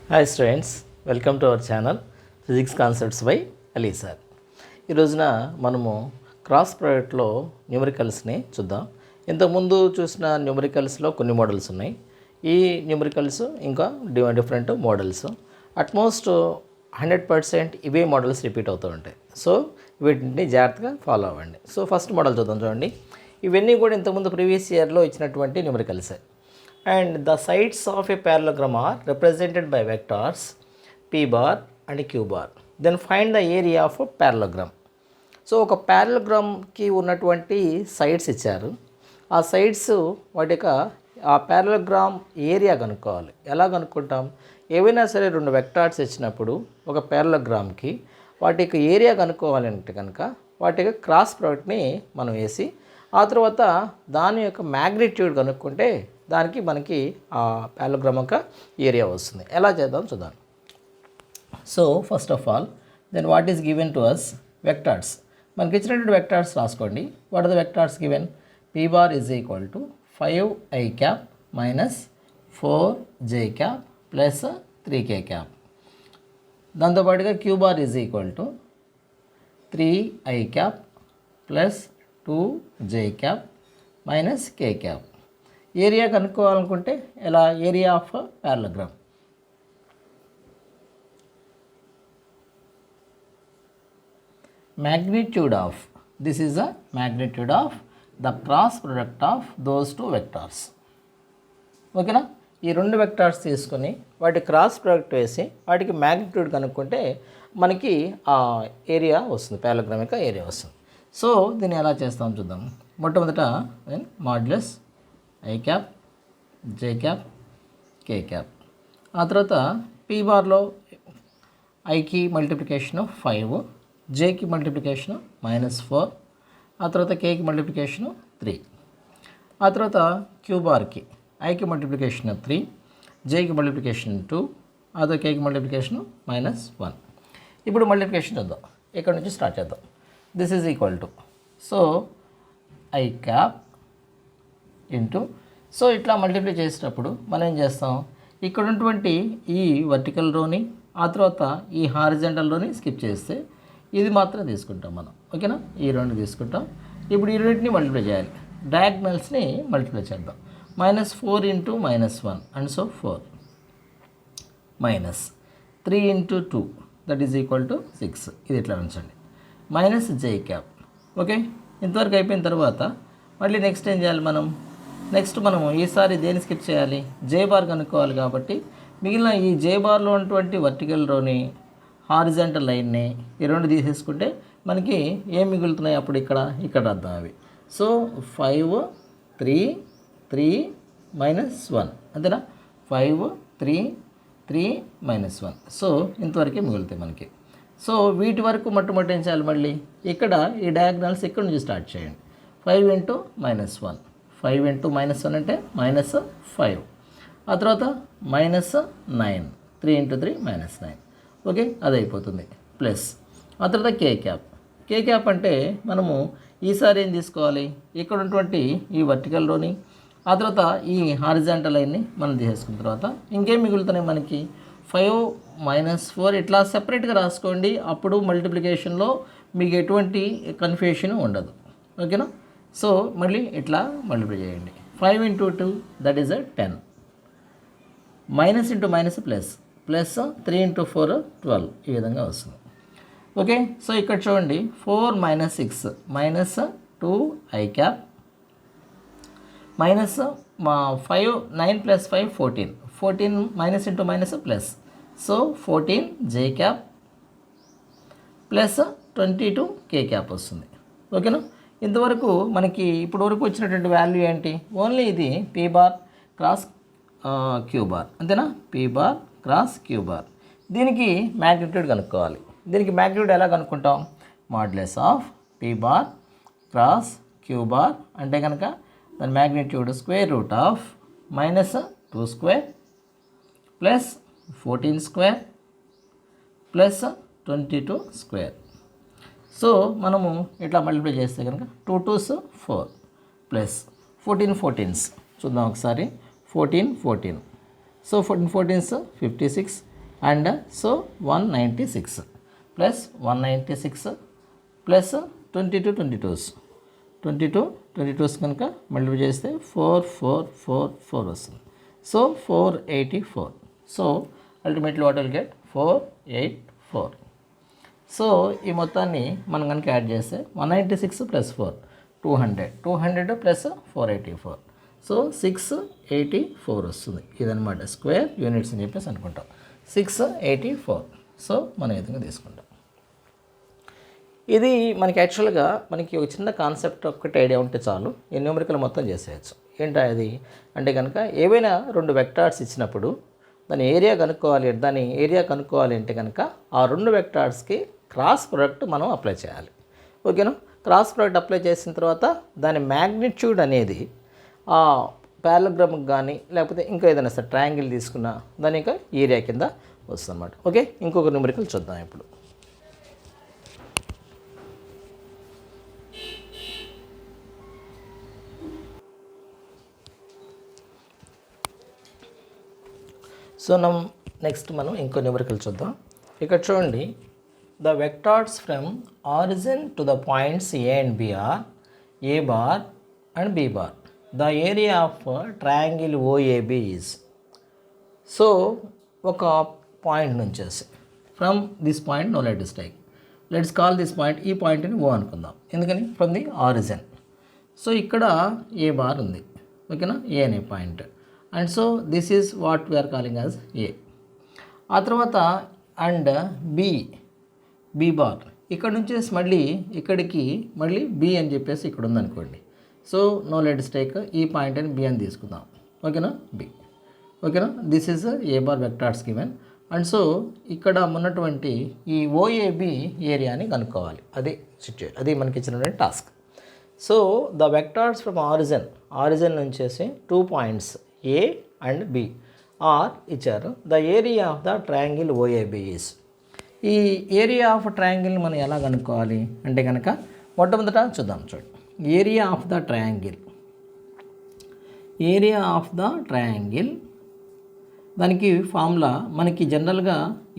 Hi students, welcome to our channel physics concepts by Ali sir. ఈ రోజున మనము cross ప్రోడక్ట్లో న్యూమరికల్స్ని చూద్దాం. ఇంతకుముందు చూసిన న్యూమరికల్స్లో కొన్ని మోడల్స్ ఉన్నాయి. ఈ న్యూమరికల్స్ ఇంకా డిఫరెంట్ మోడల్స్. అట్మోస్ట్ 100% ఇవే మోడల్స్ రిపీట్ అవుతూ ఉంటాయి. సో వీటిని జాగ్రత్తగా ఫాలో అవ్వండి. సో ఫస్ట్ మోడల్ చూద్దాం. చూడండి, ఇవన్నీ కూడా ఇంతకుముందు ప్రీవియస్ ఇయర్లో ఇచ్చినటువంటి న్యూమరికల్సే. And the sides of a parallelogram are represented by vectors p bar and q bar. Then find the area of a parallelogram. So ఒక ప్యారలోగ్రామ్కి ఉన్నటువంటి సైడ్స్ ఇచ్చారు. ఆ సైడ్స్ వాటి యొక్క ఆ ప్యారలోగ్రామ్ ఏరియా కనుక్కోవాలి. ఎలా కనుక్కుంటాం? ఏవైనా సరే రెండు వెక్టార్స్ ఇచ్చినప్పుడు ఒక ప్యారలోగ్రామ్కి వాటి యొక్క ఏరియా కనుక్కోవాలంటే కనుక వాటి యొక్క క్రాస్ ప్రోడక్ట్ని మనం వేసి ఆ తర్వాత దాని యొక్క మ్యాగ్నిట్యూడ్ కనుక్కుంటే దానికి మనకి ఆ ప్యారలోగ్రామ్ యొక్క ఏరియా వస్తుంది. ఎలా చేద్దాం చూద్దాం. So first of all then what is given to us? Vectors. మనకి ఇచ్చినటువంటి వెక్టార్స్ రాసుకోండి. What are the vectors given? p bar is equal to 5i cap minus 4j cap plus 3k cap. దాంతోపాటుగా q bar is equal to 3i cap plus 2j cap minus k cap. Area కనుక్కోవాలనుకుంటే ఎలా? Area of parallelogram. magnitude of, this is the magnitude of the cross product of those two vectors. ఓకేనా? ఈ రెండు vectors తీసుకొని వాటి cross product వేసి వాటికి magnitude కనుక్కుంటే మనకి ఆ ఏరియా వస్తుంది, ప్యారలోగ్రామ్ యొక్క ఏరియా వస్తుంది. సో దీన్ని ఎలా చేస్తాం చూద్దాం. మొట్టమొదట modulus i cap j cap k cap. ఆ తర్వాత p బార్లో iకి మల్టిప్లికేషను 5, jకి మల్టిప్లికేషను -4, ఆ తర్వాత kకి మల్టిప్లికేషను 3. ఆ తర్వాత q బార్కి iకి మల్టిప్లికేషన్ 3, jకి మల్టిప్లికేషన్ 2, ఆ తర్వాత kకి మల్టిప్లికేషను -1. ఇప్పుడు మల్టిప్లికేషన్ చూద్దాం. ఇక్కడ నుంచి స్టార్ట్ చేద్దాం. This is equal to, so i cap into, so ఇట్లా మల్టిప్లై చేసేటప్పుడు మనం ఏం చేస్తాం? ఇక్కడ ఉన్నటువంటి ఈ వర్టికల్ రోని ఆ తర్వాత ఈ హారిజంటల్ రోని స్కిప్ చేస్తే ఇది మాత్రం తీసుకుంటాం మనం. ఓకేనా? ఈ రెండు తీసుకుంటాం. ఇప్పుడు ఈ రెండింటిని మల్టిప్లై చేయాలి. డయాగ్నల్స్ని మల్టిప్లై చేద్దాం. -4 into -1 and so 4 minus 3 into 2 that is equal to 6. ఇది ఇట్లా ఉంచండి. Minus j cap. ఓకే, ఇంతవరకు అయిపోయిన తర్వాత మళ్ళీ నెక్స్ట్ ఏం చేయాలి మనం? నెక్స్ట్ మనము ఈసారి దేన్ని స్కిప్ చేయాలి? జే బార్ కనుక్కోవాలి. కాబట్టి మిగిలిన ఈ జే బార్లో ఉన్నటువంటి వర్టికల్ రోని హారిజంటల్ లైన్ని ఈ రెండు తీసేసుకుంటే మనకి ఏం మిగులుతున్నాయి అప్పుడు? ఇక్కడ అర్థం అవి. సో 5 3 3 -1 అంతేనా? 5 3 3 -1. సో ఇంతవరకే మిగులుతాయి మనకి. సో వీటి వరకు మొట్టమొదటి ఏం చేయాలి? మళ్ళీ ఇక్కడ ఈ డయాగ్నల్స్ ఇక్కడ నుంచి స్టార్ట్ చేయండి. 5 ఇంటూ -1, 5 ఇంటూ -1 అంటే -5. ఆ తర్వాత -9, 3 ఇంటూ 3 -9. ఓకే, అది అయిపోతుంది. ప్లస్ ఆ తర్వాత కే క్యాప్ అంటే మనము ఈసారి ఏం తీసుకోవాలి? ఇక్కడ ఉన్నటువంటి ఈ వర్టికల్ రోని ఆ తర్వాత ఈ హారిజాంటల్ లైన్ని మనం తీసేసుకున్న తర్వాత ఇంకేం మిగులుతున్నాయి మనకి? 5 -4 ఇట్లా సెపరేట్గా రాసుకోండి. అప్పుడు మల్టిప్లికేషన్లో మీకు ఎటువంటి కన్ఫ్యూషన్ ఉండదు. ఓకేనా? సో మళ్ళీ ఇట్లా మల్టిప్లై చేయండి. 5 into 2 that is 10. Minus into minus plus, plus 3 into 4 12. ఈ విధంగా వస్తుంది. ఓకే, సో ఇక్కడ చూడండి 4 - 6 -2i cap minus 5 9 + 5 14, 14 minus into minus plus, so 14j cap plus 22k cap వస్తుంది. ఓకేనా? ఇంతవరకు మనకి ఇప్పుడు వరకు వచ్చినటువంటి వాల్యూ ఏంటి? ఓన్లీ ఇది p bar cross q bar, అంతేనా? p bar cross q bar. దీనికి మ్యాగ్నిట్యూడ్ కనుక్కోవాలి. దీనికి మ్యాగ్నిట్యూడ్ ఎలా కనుక్కుంటాం? Modulus of p bar cross q bar అంటే కనుక దాని మ్యాగ్నిట్యూడ్ -2² ప్లస్ 14² ప్లస్ 22². సో మనము ఇట్లా మల్టిప్లై చేస్తే కనుక 2 2s 4 ప్లస్ 14 14s చూద్దాం ఒకసారి. 14 14, so 14 14s 56, and so 196 plus 196 plus 22 కనుక మల్టిప్లై చేస్తే 4444 వస్తుంది. So 484. So ultimately what will get 484. So ఈ మొత్తాన్ని మనం కనుక యాడ్ చేస్తే 196 ప్లస్ 4 200 ప్లస్ 484. సో 684 వస్తుంది. ఇదనమాట స్క్వేర్ యూనిట్స్ అని చెప్పేసి అనుకుంటాం. 684. సో మనం ఈ విధంగా తీసుకుంటాం. ఇది మనకి యాక్చువల్గా మనకి ఒక చిన్న కాన్సెప్ట్ ఒక్కటి ఐడియా ఉంటే చాలు ఈ న్యూమరికల్ మొత్తం చేసేయచ్చు. ఏంటో అది అంటే కనుక ఏవైనా రెండు వెక్టార్స్ ఇచ్చినప్పుడు దాని ఏరియా కనుక్కోవాలి అంటే కనుక ఆ రెండు వెక్టార్స్కి క్రాస్ ప్రొడక్ట్ మనం అప్లై చేయాలి. ఓకేనా? క్రాస్ ప్రొడక్ట్ అప్లై చేసిన తర్వాత దాని మ్యాగ్నిట్యూడ్ అనేది ఆ పారలగ్రామ్కి కానీ లేకపోతే ఇంకా ఏదైనా సరే ట్రయాంగిల్ తీసుకున్న దాని యొక్క ఏరియా కింద వస్తుంది అన్నమాట. ఓకే, ఇంకొక న్యూమరికల్ చూద్దాం ఇప్పుడు. సో నెక్స్ట్ మనం ఇంకో న్యూమరికల్ చూద్దాం. ఇక్కడ చూడండి, the vectors from origin to the points A and B are A bar and B bar. The area of triangle OAB is. So ఒక పాయింట్ నుంచేసి from this point no let us take, let's call this point, ఈ పాయింట్ని ఓ అనుకుందాం. ఎందుకని? From the origin. So ఇక్కడ A bar ఉంది. ఓకేనా? A అనే point. And so this is what we are calling as A. ఆ తర్వాత అండ్ బి బార్ ఇక్కడ నుంచి మళ్ళీ ఇక్కడికి మళ్ళీ బి అని చెప్పేసి ఇక్కడ ఉందనుకోండి. సో నో లెట్స్ టేక్ ఈ పాయింట్ అని బి అని తీసుకుందాం. ఓకేనా? బి. ఓకేనా? This is A bar vectors given. And so ఇక్కడ ఉన్నటువంటి ఈ ఓఏబి ఏరియాని కనుక్కోవాలి. అది మనకి ఇచ్చినటువంటి task. So the vectors from origin నుంచేసి 2 points A and B are ఇచ్చారు. The area of the triangle OAB is. ఈ ఏరియా ఆఫ్ ట్రయాంగిల్ని మనం ఎలా కనుక్కోవాలి అంటే కనుక మొట్టమొదట చూద్దాం. చూడండి, ఏరియా ఆఫ్ ద ట్రయాంగిల్ దానికి ఫార్ములా మనకి జనరల్గా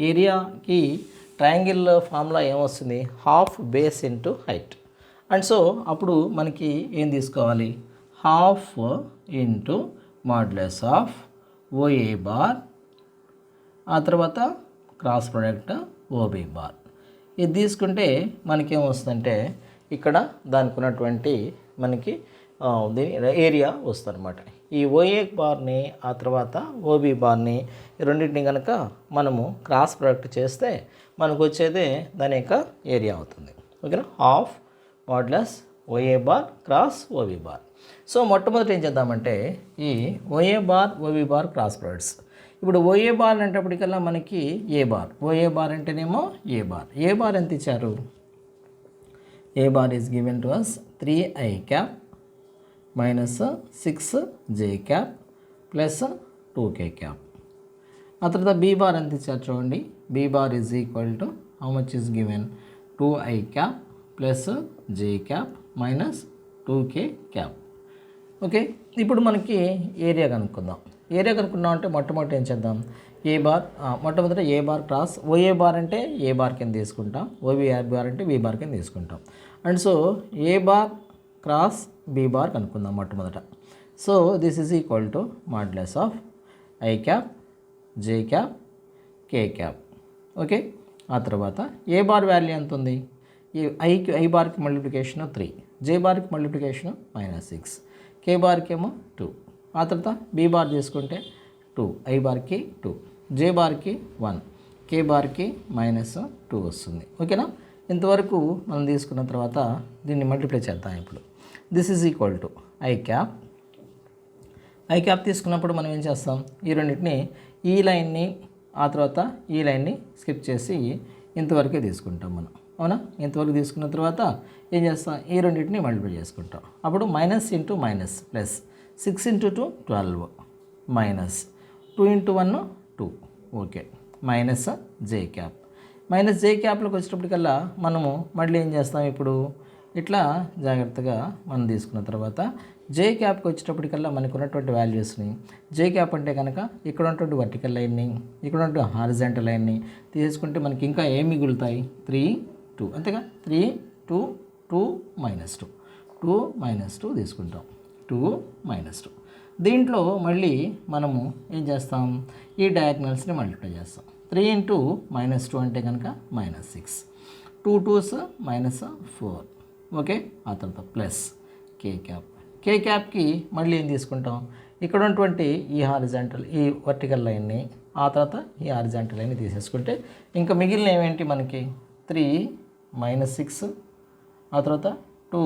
ఏరియాకి ట్రయాంగిల్ ఫార్ములా ఏమొస్తుంది? Half base into height. And so అప్పుడు మనకి ఏం తీసుకోవాలి? Half into modulus of OA bar, ఆ తర్వాత క్రాస్ ప్రొడక్ట్ ఓబి బార్. ఇది తీసుకుంటే మనకేమొస్తుందంటే ఇక్కడ దానికి ఉన్నటువంటి మనకి దీని ఏరియా వస్తుంది అనమాట. ఈ ఓఏ బార్ని ఆ తర్వాత ఓబి బార్ని రెండింటిని కనుక మనము క్రాస్ ప్రొడక్ట్ చేస్తే మనకు వచ్చేదే దాని యొక్క ఏరియా అవుతుంది. ఓకేనా? Half modulus OA bar cross OB bar. So మొట్టమొదటి ఏం చేద్దామంటే ఈ OA bar OB bar cross products. ఇప్పుడు ఓఏ బార్ అంటేప్పటికల్లా మనకి ఏ బార్, ఓఏ బార్ అంటేనేమో ఏ బార్ ఎంత ఇచ్చారు? A bar is given to us 3i cap minus 6j cap plus 2k cap. ఆ తర్వాత బీ బార్ ఎంత ఇచ్చారు చూడండి. B bar is equal to how much is given 2i cap plus j cap minus 2k cap. Okay, ఇప్పుడు మనకి area కనుక్కుందాం. అంటే మొట్టమొదటి ఏం చేద్దాం? మొట్టమొదట A bar cross OA bar అంటే ఏ బార్ కింద తీసుకుంటాం, ఓబి బార్ అంటే బి బార్ కింద తీసుకుంటాం. And so A bar cross B bar కనుక్కుందాం మొట్టమొదట. So this is equal to modulus of I cap J cap K cap. Okay, ఆ తర్వాత ఏ బార్ వాల్యూ ఎంత ఉంది? ఐ బార్కి మల్టిప్లికేషన్ 3, జే బార్కి మల్టిప్లికేషన్ -6, కే బార్కి ఏమో 2. ఆ తర్వాత బీ బార్ తీసుకుంటే 2, ఐ బార్కి 2, జే బార్కి 1, కే బార్కి -2 వస్తుంది. ఓకేనా? ఇంతవరకు మనం తీసుకున్న తర్వాత దీన్ని మల్టిప్లై చేద్దాం. ఇప్పుడు this is equal to I cap తీసుకున్నప్పుడు మనం ఏం చేస్తాం? ఈ రెండింటిని ఈ లైన్ని ఆ తర్వాత ఈ లైన్ని స్కిప్ చేసి ఇంతవరకే తీసుకుంటాం మనం. అవునా? ఇంతవరకు తీసుకున్న తర్వాత ఏం చేస్తాం? ఈ రెండింటిని మల్టిప్లై చేసుకుంటాం. అప్పుడు minus into minus plus 6 into 2 12 minus 2 into 1 2. Okay, minus J క్యాప్లోకి వచ్చేటప్పటికల్లా మనము మళ్ళీ ఏం చేస్తాం? ఇప్పుడు ఇట్లా జాగ్రత్తగా మనం తీసుకున్న తర్వాత జే క్యాప్కి వచ్చేటప్పటికల్లా మనకు ఉన్నటువంటి వాల్యూస్ని జే క్యాప్ అంటే కనుక ఇక్కడ ఉన్నటువంటి వర్టికల్ లైన్ని ఇక్కడ ఉన్నటువంటి హారిజాంటల్ లైన్ని తీసుకుంటే మనకి ఇంకా ఏం మిగులుతాయి 3 2 అంతేగా 3 2 2 -2 2 -2 తీసుకుంటాం 2 -2 దీంట్లో మళ్ళీ మనము ఏం చేస్తాం ఈ డయాగ్నల్స్ని మల్టిప్లై చేస్తాం 3 × -2 అంటే కనుక -6 2 2s -4 ఓకే ఆ తర్వాత ప్లస్ కే క్యాప్ కే క్యాప్కి మళ్ళీ ఏం తీసుకుంటాం ఇక్కడ ఉన్నటువంటి ఈ హారిజాంటల్ ఈ వర్టికల్ లైన్ని ఆ తర్వాత ఈ హారిజాంటల్ లైన్ని తీసేసుకుంటే ఇంకా మిగిలిన ఏమేంటి మనకి 3 -6 ఆ తర్వాత 2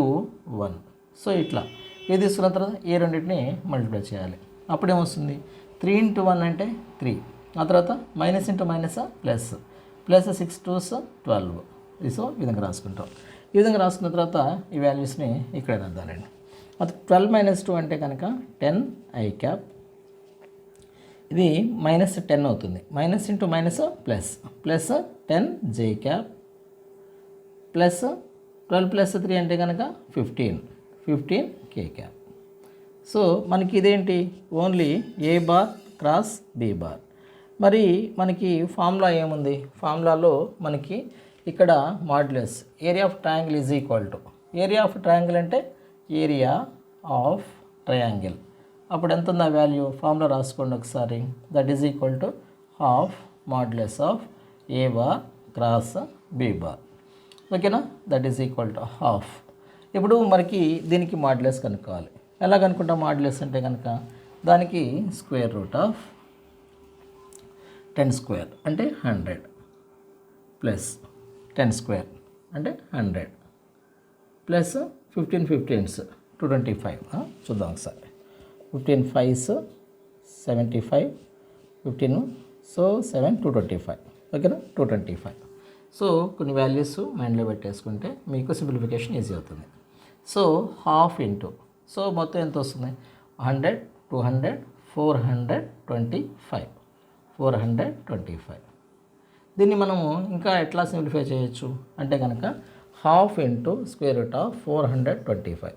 1 సో ఇట్లా ఇది తీసుకున్న తర్వాత ఈ రెండింటిని మల్టిప్లై చేయాలి అప్పుడేమొస్తుంది 3 × 1 అంటే 3 ఆ తర్వాత minus into minus plus plus 6 2s 12 so ఈ విధంగా రాసుకుంటాం ఈ విధంగా రాసుకున్న తర్వాత ఈ వాల్యూస్ని ఇక్కడ రాద్దానండి అది 12 -2 అంటే కనుక 10 ఐ క్యాప్ ఇది -10 అవుతుంది minus into minus plus plus 10 జే క్యాప్ ప్లస్ 12 + 3 అంటే కనుక 15 కే క్యాప్ సో మనకి ఇదేంటి only A bar cross B bar మరి మనకి ఫార్ములా ఏముంది ఫార్ములాలో మనకి ఇక్కడ modulus area of triangle is equal to area of triangle అంటే ఏరియా ఆఫ్ ట్రయాంగిల్ అప్పుడు ఎంత ఉంది ఆ వాల్యూ ఫార్ములా రాసుకోండి ఒకసారి that is equal to half modulus of A bar cross B bar ఓకేనా that is equal to half ఇప్పుడు మనకి దీనికి మాడ్యులస్ కనుక్కోవాలి ఎలా కనుక్కుంటాం మాడ్యులస్ అంటే కనుక దానికి స్క్వేర్ రూట్ ఆఫ్ 10² అంటే 100 ప్లస్ 10² అంటే 100 ప్లస్ 15 15s 225 చూద్దాం ఒకసారి 15 5s 75 15 సో 7 225 ఓకేనా 225 సో కొన్ని వాల్యూస్ మైండ్లో పెట్టేసుకుంటే మీకు సింప్లిఫికేషన్ ఈజీ అవుతుంది సో హాఫ్ ఇంటూ సో మొత్తం ఎంత వస్తుంది 100 200 425 425 దీన్ని మనము ఇంకా ఎట్లా సింప్లిఫై చేయొచ్చు అంటే కనుక half into square root of 425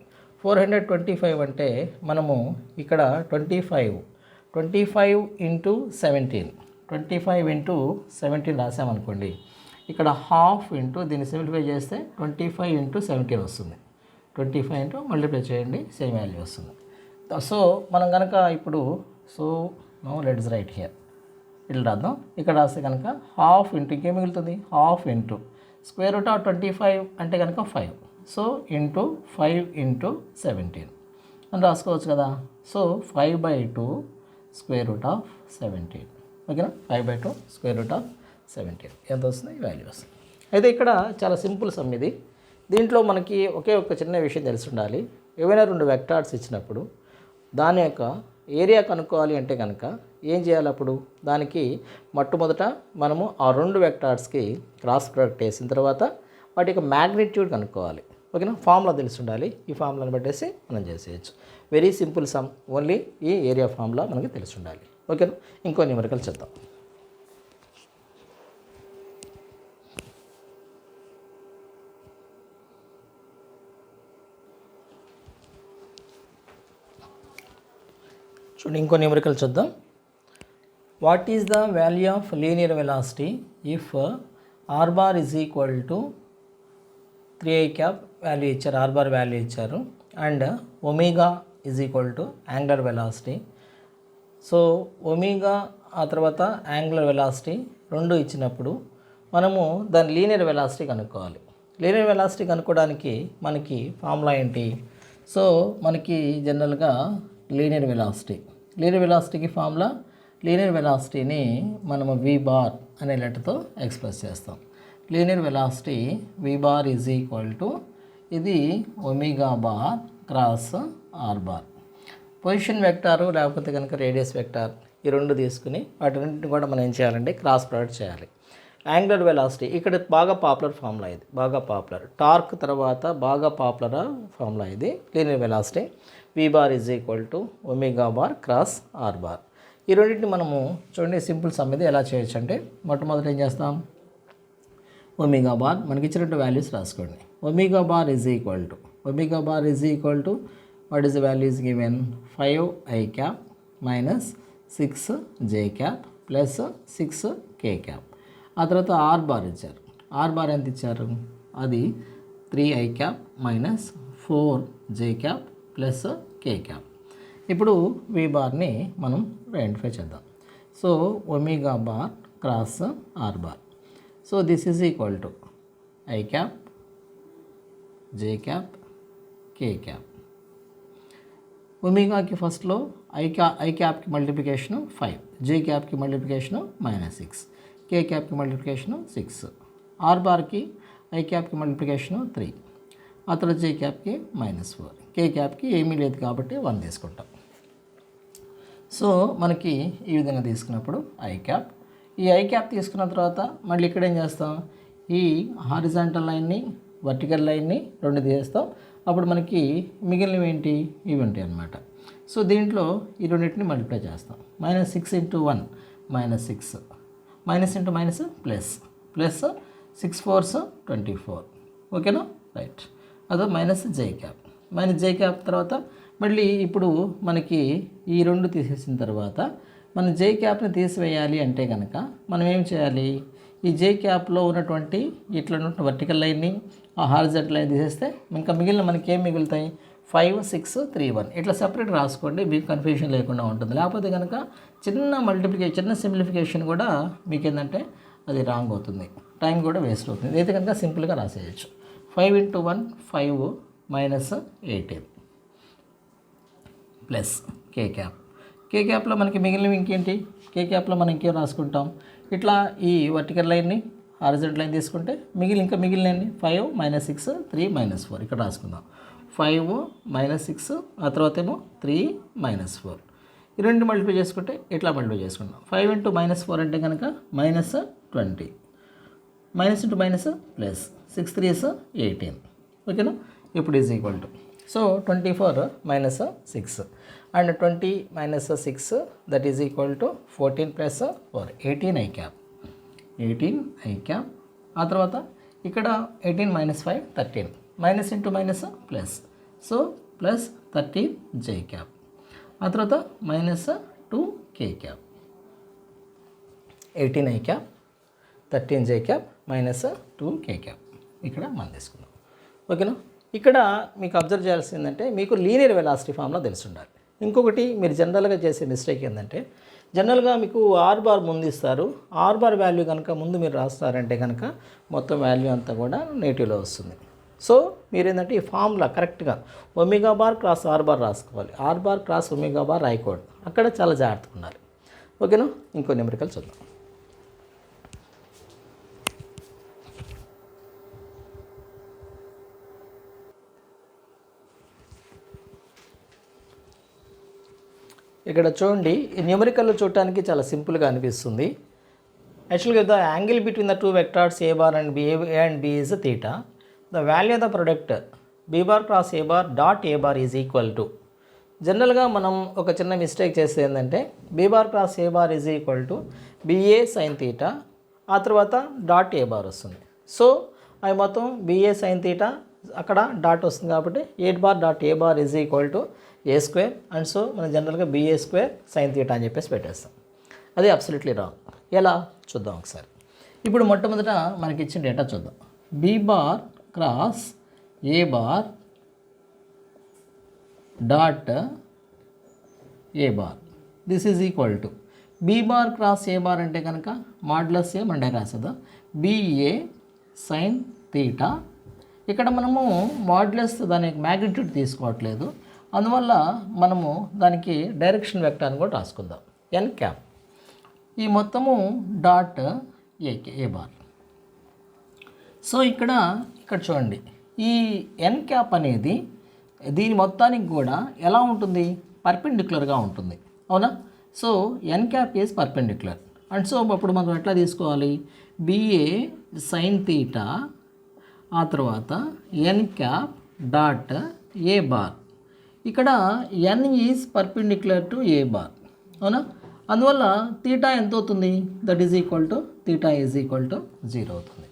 425 అంటే మనము ఇక్కడ 25 ఇంటూ 17 25 × 17 రాసామనుకోండి ఇక్కడ హాఫ్ ఇంటూ దీన్ని సింప్లిఫై చేస్తే 25 × 17 వస్తుంది 25 ఇంటూ మల్టిప్లై చేయండి సేమ్ వాల్యూ వస్తుంది సో మనం కనుక ఇప్పుడు so no let's write here ఇట్లా రాద్దాం ఇక్కడ రాస్తే కనుక హాఫ్ ఇంటూ ఇంకేం మిగులుతుంది half into square root of 25 అంటే కనుక 5 సో ఇంటూ 5 × 17 అని రాసుకోవచ్చు కదా సో 5/2 స్క్వేర్ రూట్ ఆఫ్ 17 ఓకేనా 5/2 స్క్వేర్ రూట్ ఆఫ్ 17 ఎంత వస్తుంది వాల్యూ వస్తుంది అయితే ఇక్కడ చాలా సింపుల్ సమ్ ఇది దీంట్లో మనకి ఒకే ఒక చిన్న విషయం తెలిసి ఉండాలి ఏవైనా రెండు వెక్టార్స్ ఇచ్చినప్పుడు దాని యొక్క ఏరియా కనుక్కోవాలి అంటే కనుక ఏం చేయాలి అప్పుడు దానికి మొట్టమొదట మనము ఆ రెండు వెక్టార్స్కి క్రాస్ ప్రొడక్ట్ వేసిన తర్వాత వాటి యొక్క మ్యాగ్నిట్యూడ్ కనుక్కోవాలి ఓకేనా ఫార్ములా తెలిసి ఉండాలి ఈ ఫార్ములాని పెట్టేసి మనం చేసేయచ్చు వెరీ సింపుల్ సమ్ ఓన్లీ ఈ ఏరియా ఫార్ములా మనకి తెలిసి ఉండాలి ఓకేనా ఇంకో న్యూమరికల్ చేద్దాం చూడండి ఇంకో న్యూమరికల్ చూద్దాం what is the value of linear velocity if R bar is equal to 3i cap value ఇచ్చారు ఆర్ బార్ వాల్యూ ఇచ్చారు and omega is equal to angular velocity so omega ఆ తర్వాత యాంగులర్ వెలాసిటీ రెండు ఇచ్చినప్పుడు మనము దాని linear velocity కనుక్కోవాలి linear velocity కనుక్కోవడానికి మనకి ఫార్ములా ఏంటి సో మనకి జనరల్గా లీనియర్ వెలాసిటీకి ఫార్ములా లీనియర్ వెలాసిటీని మనము v బార్ అనే లెటర్తో ఎక్స్ప్రెస్ చేస్తాం linear velocity v bar is equal to ఇది omega bar cross R bar position vector లేకపోతే కనుక రేడియస్ వెక్టార్ ఈ రెండు తీసుకుని వాటి రెండింటిని కూడా మనం ఏం చేయాలంటే క్రాస్ ప్రొడక్ట్ చేయాలి యాంగులర్ వెలాసిటీ ఇక్కడ బాగా పాపులర్ ఫార్ములా ఇది బాగా పాపులర్ టార్క్ తర్వాత బాగా పాపులర్ ఫార్ములా ఇది linear velocity v bar is equal to omega bar cross R bar ఈ రెండింటిని మనము చూడండి సింపుల్ సమ్ ఇది ఎలా చేయొచ్చు అంటే మొట్టమొదటి ఏం చేస్తాం ఒమేగా బార్ మనకి ఇచ్చినట్టు వాల్యూస్ రాసుకోండి omega bar is equal to what is the value is given 5i cap minus 6j cap plus 6k cap. ఆ తర్వాత ఆర్ బార్ ఇచ్చారు. ఆర్ బార్ ఎంత ఇచ్చారు? అది 3i cap minus 4j cap plus k cap. ఇప్పుడు V బార్ని మనం identify చేద్దాం. So omega bar cross R bar. So this is equal to i cap, j cap, k cap. ఒమేగాకి ఫస్ట్లో ఐ క్యాప్కి మల్టిప్లికేషను 5, జే క్యాప్కి మల్టిప్లికేషను -6, కే క్యాప్కి మల్టిప్లికేషను 6, ఆర్ బార్కి ఐ క్యాప్కి మల్టిప్లికేషను 3, ఆ తర్వాత జే క్యాప్కి -4, కే క్యాప్కి ఏమీ లేదు కాబట్టి 1 తీసుకుంటాం. సో మనకి ఈ విధంగా తీసుకున్నప్పుడు ఐ క్యాప్, ఈ ఐ క్యాప్ తీసుకున్న తర్వాత మళ్ళీ ఇక్కడ ఏం చేస్తాం? ఈ హారిజాంటల్ లైన్ని వర్టికల్ లైన్ని 2 తీసేస్తాం. అప్పుడు మనకి మిగిలినవి ఏంటి? ఇవి ఉంటాయి అన్నమాట. సో దీంట్లో ఈ రెండింటిని మల్టిప్లై చేస్తాం. -6 × 1 -6, minus into minus plus, plus 6 4s 24. ఓకేనా? రైట్. అదో మైనస్ జే క్యాప్, మైనస్ జే క్యాప్ తర్వాత మళ్ళీ ఇప్పుడు మనకి ఈ 2 తీసేసిన తర్వాత మనం జే క్యాప్ని తీసివేయాలి అంటే కనుక మనం ఏం చేయాలి? ఈ జే క్యాప్లో ఉన్నటువంటి ఇట్లా ఉన్న వర్టికల్ లైన్ని ఆ హారిజాంటల్ లైన్ తీసేస్తే ఇంకా మిగిలిన మనకి ఏం మిగులుతాయి? 5 6 3 1 ఇట్లా సెపరేట్ రాసుకోండి, మీకు కన్ఫ్యూజన్ లేకుండా ఉంటుంది. లేకపోతే కనుక చిన్న సింప్లిఫికేషన్ కూడా మీకు ఏంటంటే అది రాంగ్ అవుతుంది, టైం కూడా వేస్ట్ అవుతుంది. ఇదైతే కనుక సింపుల్గా రాసేయచ్చు. 5 × 1 5 మైనస్ 18 ప్లస్ కే క్యాప్. కే క్యాప్లో మనకి మిగిలినవి ఇంకేంటి? కే క్యాప్లో మనం ఇంకేం రాసుకుంటాం? ఇట్లా ఈ వర్టికల్ లైన్ని హారిజాంటల్ లైన్ తీసుకుంటే ఇంకా మిగిలినవి 5 -6 3 -4 ఇక్కడ రాసుకుందాం. 5 -6 ఆ తర్వాత ఏమో 3 -4 ఈ రెండు మల్టిప్లై చేసుకుంటే ఇట్లా మల్టిప్లై చేసుకుంటాం. 5 × -4 అంటే కనుక -20, minus into minus plus 6 3s 18. ఓకేనా? ఇప్పుడు is equal to so 24 - 6 and 20 - 6 that is equal to 14 + 4 18 I cap, 18 I cap. ఆ తర్వాత ఇక్కడ 18 - 5 13, minus into minus plus, so plus 13 జే క్యాప్. ఆ తర్వాత -2 కే cap, 18 I cap 13 J cap -2 K cap ఇక్కడ మనం తీసుకున్నాం. ఓకేనా? ఇక్కడ మీకు అబ్జర్వ్ చేయాల్సింది ఏంటంటే మీకు లీనియర్ వెలాసిటీ ఫార్ములా తెలిసి ఉండాలి. ఇంకొకటి మీరు జనరల్గా చేసే మిస్టేక్ ఏంటంటే జనరల్గా మీకు ఆర్ బార్ ముందు ఇస్తారు, ఆర్ బార్ వాల్యూ కనుక ముందు మీరు రాస్తారంటే కనుక మొత్తం వాల్యూ అంతా కూడా నెగిటివ్లో వస్తుంది. సో మీరు ఏంటంటే ఈ ఫార్ములా కరెక్ట్గా omega bar cross R bar రాసుకోవాలి, R bar cross omega bar రాయకూడదు, అక్కడ చాలా జాగ్రత్తగా ఉండాలి. ఓకేనా? ఇంకో న్యూమరికల్ చూద్దాం. ఇక్కడ చూడండి, ఈ న్యూమరికల్లో చూడటానికి చాలా సింపుల్గా అనిపిస్తుంది. యాక్చువల్గా the angle between the 2 vectors A bar and B is theta. The value of the product B bar cross A bar dot A bar is equal to. జనరల్గా మనం ఒక చిన్న మిస్టేక్ చేస్తే ఏంటంటే B bar cross A bar is equal to B A sine theta, ఆ తర్వాత dot A bar వస్తుంది. So అవి మొత్తం బిఏ సైన్ థీటా అక్కడ డాట్ వస్తుంది కాబట్టి 8 bar dot A bar is equal to A square. And so మనం జనరల్గా బిఏ స్క్వేర్ సైన్ థీటా అని చెప్పేసి పెట్టేస్తాం. అది అబ్సల్యూట్లీ రాంగ్. ఎలా చూద్దాం ఒకసారి. ఇప్పుడు మొట్టమొదట మనకి ఇచ్చిన డేటా చూద్దాం. B bar cross A bar dot A bar this is equal to B bar cross A bar అంటే కనుక మాడ్యులస్ ఏ మన రాసేదా బిఏ సైన్ థీటా. ఇక్కడ మనము మాడ్యులస్ దాని మ్యాగ్నిట్యూడ్ తీసుకోవట్లేదు, అందువల్ల మనము దానికి డైరెక్షన్ వెక్టార్ని కూడా రాసుకుందాం ఎన్ క్యాప్. ఈ మొత్తము డాట్ ఏ బార్. సో ఇక్కడ చూడండి, ఈ ఎన్ క్యాప్ అనేది దీని మొత్తానికి కూడా ఎలా ఉంటుంది? పర్పెండిక్యులర్గా ఉంటుంది, అవునా? So N cap is perpendicular. And so అప్పుడు మనం ఎట్లా తీసుకోవాలి? బిఏ సైన్ థీటా ఆ తర్వాత N cap dot A bar. ఇక్కడ N is perpendicular to A bar, అవునా? అందువల్ల థీటా ఎంత అవుతుంది? That is equal to theta is equal to 0 అవుతుంది.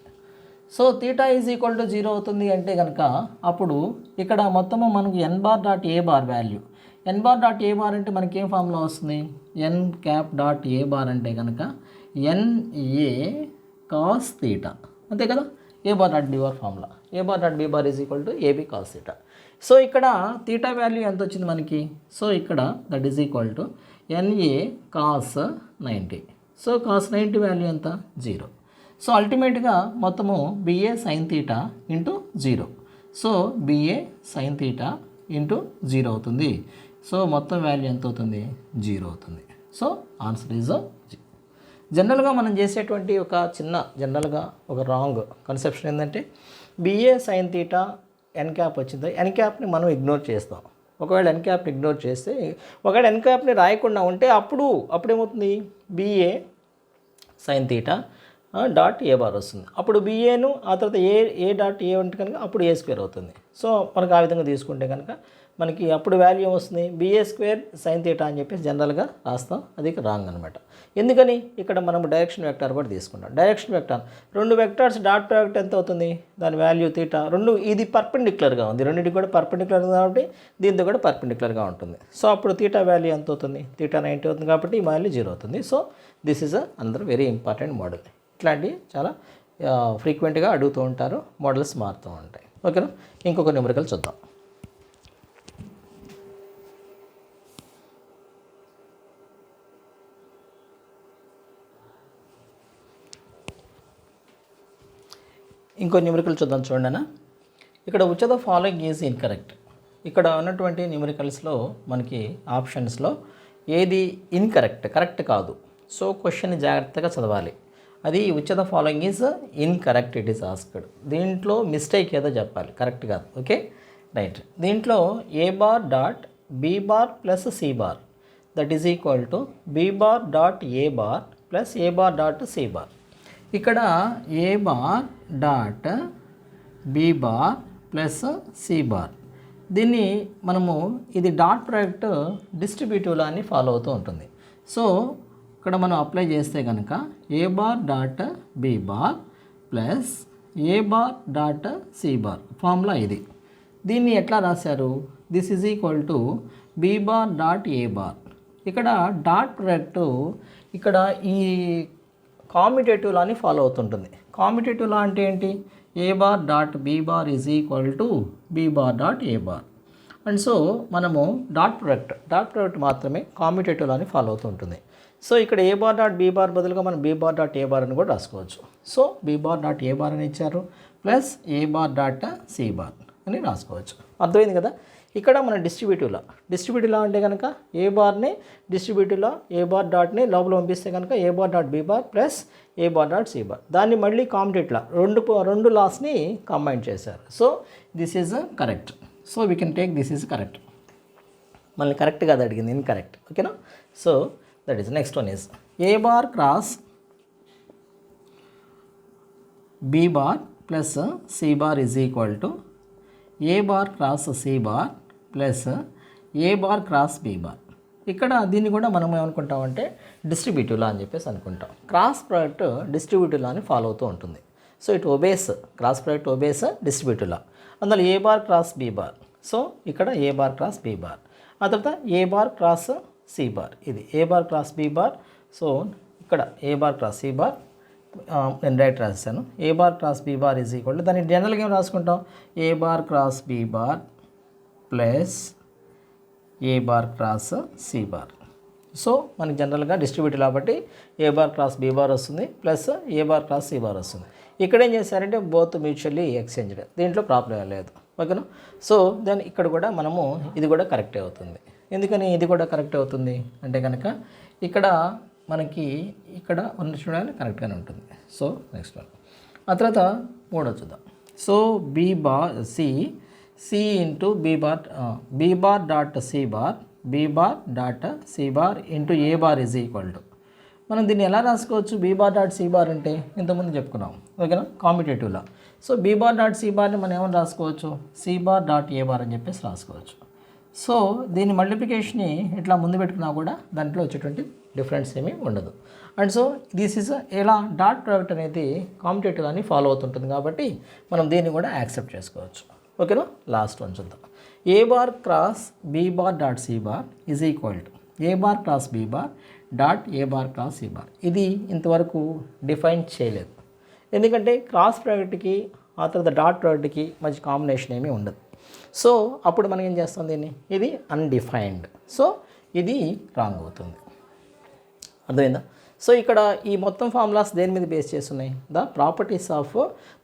So theta is equal to 0 అవుతుంది అంటే కనుక అప్పుడు ఇక్కడ మొత్తము మనకు N bar dot A bar value, N bar dot A bar అంటే మనకి ఏం ఫార్ములా వస్తుంది, N cap dot A bar అంటే కనుక ఎన్ఏ కాస్ తీటా, అంతే కదా. A bar dot B bar formula, A bar dot B bar is equal to AB cos theta. So ఇక్కడ theta value ఎంత వచ్చింది మనకి, సో ఇక్కడ that is equal to NA cos 90. So cos 90 value ఎంత, 0. So అల్టిమేట్గా మొత్తము BA sine theta into 0. So BA sine theta into 0 అవుతుంది. So మొత్తం వాల్యూ ఎంత అవుతుంది, 0 అవుతుంది. సో ఆన్సర్ ఈజ్ జనరల్గా మనం చేసేటువంటి ఒక చిన్న జనరల్గా ఒక రాంగ్ కన్సెప్షన్ ఏంటంటే బిఏ సైన్ తీటా ఎన్ క్యాప్ వచ్చింది, ఎన్ క్యాప్ని మనం ఇగ్నోర్ చేస్తాం. ఒకవేళ ఎన్ క్యాప్ని ఇగ్నోర్ చేస్తే, ఒకవేళ ఎన్ క్యాప్ని రాయకుండా ఉంటే అప్పుడేమవుతుంది, BA sine theta dot A bar వస్తుంది. అప్పుడు బిఏను ఆ తర్వాత ఏ డాట్ ఏ ఉంటే కనుక అప్పుడు ఏ స్క్వేర్ అవుతుంది. సో మనకు ఆ విధంగా తీసుకుంటే కనుక మనకి అప్పుడు వాల్యూ వస్తుంది బిఏ స్క్వేర్ సైన్ తీటా అని చెప్పేసి జనరల్గా రాస్తాం. అది రాంగ్ అనమాట. ఎందుకని ఇక్కడ మనం డైరెక్షన్ వెక్టార్ కూడా తీసుకుంటాం. Direction vector 2 vectors dot product ఎంత అవుతుంది, దాని వాల్యూ తీటా 2, ఇది పర్పెండిక్యులర్గా ఉంది, రెండింటికి కూడా పర్పెండిక్యులర్ కాబట్టి దీంతో కూడా పర్పెండిక్యులర్గా ఉంటుంది. సో అప్పుడు తీటా వాల్యూ ఎంత అవుతుంది, తీటా 90 అవుతుంది కాబట్టి ఈ వాల్యూ 0 అవుతుంది. సో దిస్ ఈజ్ అందరూ వెరీ ఇంపార్టెంట్ మోడల్. ఇట్లాంటివి చాలా ఫ్రీక్వెంట్గా అడుగుతూ ఉంటారు, మోడల్స్ మారుతూ ఉంటాయి. ఓకేనా. ఇంకొక న్యూమరికల్ చూద్దాం. ఇంకో న్యూమరికల్ చూద్దాం. చూడండి, ఇక్కడ which of the following is incorrect. ఇక్కడ ఉన్నటువంటి న్యూమరికల్స్లో మనకి ఆప్షన్స్లో ఏది ఇన్కరెక్ట్, కరెక్ట్ కాదు. సో క్వశ్చన్ జాగ్రత్తగా చదవాలి. అది which of the following is incorrect it is asked. దీంట్లో మిస్టేక్ ఏదో చెప్పాలి, కరెక్ట్ కాదు. Okay right. దీంట్లో A bar dot B bar plus C bar that is equal to B bar dot A bar plus A bar dot C bar. ఇక్కడ A bar dot B bar plus C bar, దీన్ని మనము ఇది dot product distributive లా అని follow అవుతూ ఉంటుంది. సో ఇక్కడ మనం అప్లై చేస్తే కనుక A bar dot B bar plus A bar dot C bar formula ఇది. దీన్ని ఎట్లా రాశారు, this is equal to B bar dot A bar. ఇక్కడ డాట్ ప్రోడక్ట్ ఇక్కడ ఈ కామ్యుటేటివ్ లాని ఫాలో అవుతుంటుంది. కామ్యుటేటివ్ లా అంటే ఏంటి, A bar dot B bar is equal to B bar dot A bar. And so మనము డాట్ ప్రోడక్ట్ మాత్రమే కామ్యుటేటివ్ లాని ఫాలో అవుతూ ఉంటుంది. సో ఇక్కడ A bar dot B bar బదులుగా మనం B bar dot A bar అని కూడా రాసుకోవచ్చు. సో B bar dot A bar అని ఇచ్చారు plus A bar dot C bar అని రాసుకోవచ్చు. అర్థమైంది కదా. ఇక్కడ మన డిస్ట్రిబ్యూటివ్ లా అంటే కనుక ఏ బార్ని డిస్ట్రిబ్యూటివ్లో ఏ బార్ డాట్ని లోపల పంపిస్తే కనుక A bar dot B bar plus A bar dot C bar, దాన్ని మళ్ళీ కాంప్లీట్ లా రెండు లాస్ని కంబైన్ చేశారు. సో this is correct. So we can take this is correct. మళ్ళీ కరెక్ట్ కాదు అడిగింది, ఇన్కరెక్ట్. ఓకేనా. So that is next one is A bar cross B bar plus C bar is equal to A bar cross C bar plus A bar cross B bar. ఇక్కడ దీన్ని కూడా మనం ఏమనుకుంటామంటే distributive లా అని చెప్పేసి అనుకుంటాం. క్రాస్ ప్రోడక్ట్ డిస్ట్రిబ్యూటివ్ లాని follow అవుతూ ఉంటుంది. So it obeys, cross product obeys distributive law. అందులో A bar cross B bar, so ఇక్కడ A bar cross B bar, ఆ తర్వాత A bar cross C bar, ఇది A bar cross B bar. So ఇక్కడ A bar cross C bar నేను direct రాశాను. A bar cross B bar is equal to, దాన్ని జనరల్గా ఏం రాసుకుంటాం, A bar cross B bar plus A bar cross C bar. So మనకి జనరల్గా distributive కాబట్టి A bar cross B bar వస్తుంది plus A bar cross C bar వస్తుంది. ఇక్కడ ఏం చేశారంటే బోత్ మ్యూచువల్లీ ఎక్స్చేంజ్డ్, దీంట్లో ప్రాబ్లం లేదు. ఓకేనా. సో దాని ఇక్కడ కూడా మనము ఇది కూడా కరెక్టే అవుతుంది. ఎందుకని ఇది కూడా కరెక్ట్ అవుతుంది అంటే కనుక ఇక్కడ మనకి ఇక్కడ ఉన్న చూడాలి కరెక్ట్గానే ఉంటుంది. సో నెక్స్ట్ వన్, ఆ తర్వాత మూడో చూద్దాం. So B bar C into B bar dot C bar B bar dot C bar into A bar is equal to, మనం దీన్ని ఎలా రాసుకోవచ్చు, B bar dot C bar అంటే ఇంతకుముందు చెప్పుకున్నాం. ఓకేనా, కాంపిటేటివ్లో. So B bar dot C బార్ని మనం ఏమని రాసుకోవచ్చు, C bar dot A bar అని చెప్పేసి రాసుకోవచ్చు. సో దీని మల్టిప్లికేషన్ని ఇట్లా ముందు పెట్టుకున్నా కూడా దాంట్లో వచ్చేటువంటి డిఫరెన్స్ ఏమీ ఉండదు. అండ్ సో దిస్ ఈజ్ ఇలా డాట్ ప్రోడక్ట్ అనేది కాంపిటేటివ్ అని ఫాలో అవుతుంటుంది కాబట్టి మనం దీన్ని కూడా యాక్సెప్ట్ చేసుకోవచ్చు. ఓకేనా, లాస్ట్ వన్ చూద్దాం. A bar cross B bar dot C bar is equal to A bar cross B bar dot A bar cross C bar. ఇది ఇంతవరకు డిఫైన్ చేయలేదు, ఎందుకంటే క్రాస్ ప్రోడక్ట్కి ఆ తర్వాత డాట్ ప్రోడక్ట్కి మధ్య కాంబినేషన్ ఏమీ ఉండదు. సో అప్పుడు మనం ఏం చేస్తాం, దీన్ని ఇది అన్డిఫైన్డ్, సో ఇది రాంగ్ అవుతుంది. అర్థమైందా? సో ఇక్కడ ఈ మొత్తం ఫార్ములాస్ దేని మీద బేస్ చేస్తున్నాయి, the properties of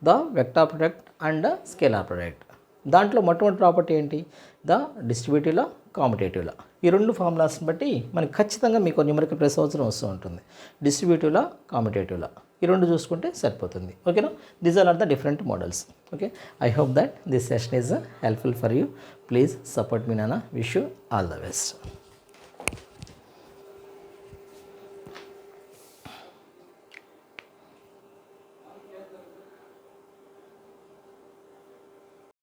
the vector product and scalar product. దాంట్లో మొట్టమొదటి ప్రాపర్టీ ఏంటి, ద డిస్ట్రిబ్యూటివ్లా కాంపిటేటివ్లా. ఈ రెండు ఫార్ములాస్ని బట్టి మనకి ఖచ్చితంగా మీకు న్యూమరికల్ ప్రతి సంవత్సరం వస్తూ ఉంటుంది. డిస్ట్రిబ్యూటివ్లా కాంపిటేటివ్లా ఈ రెండు చూసుకుంటే సరిపోతుంది. ఓకేనా, these are the different models. Okay, I hope that this session is helpful for you. Please support me నాన్న. Wish you all the best.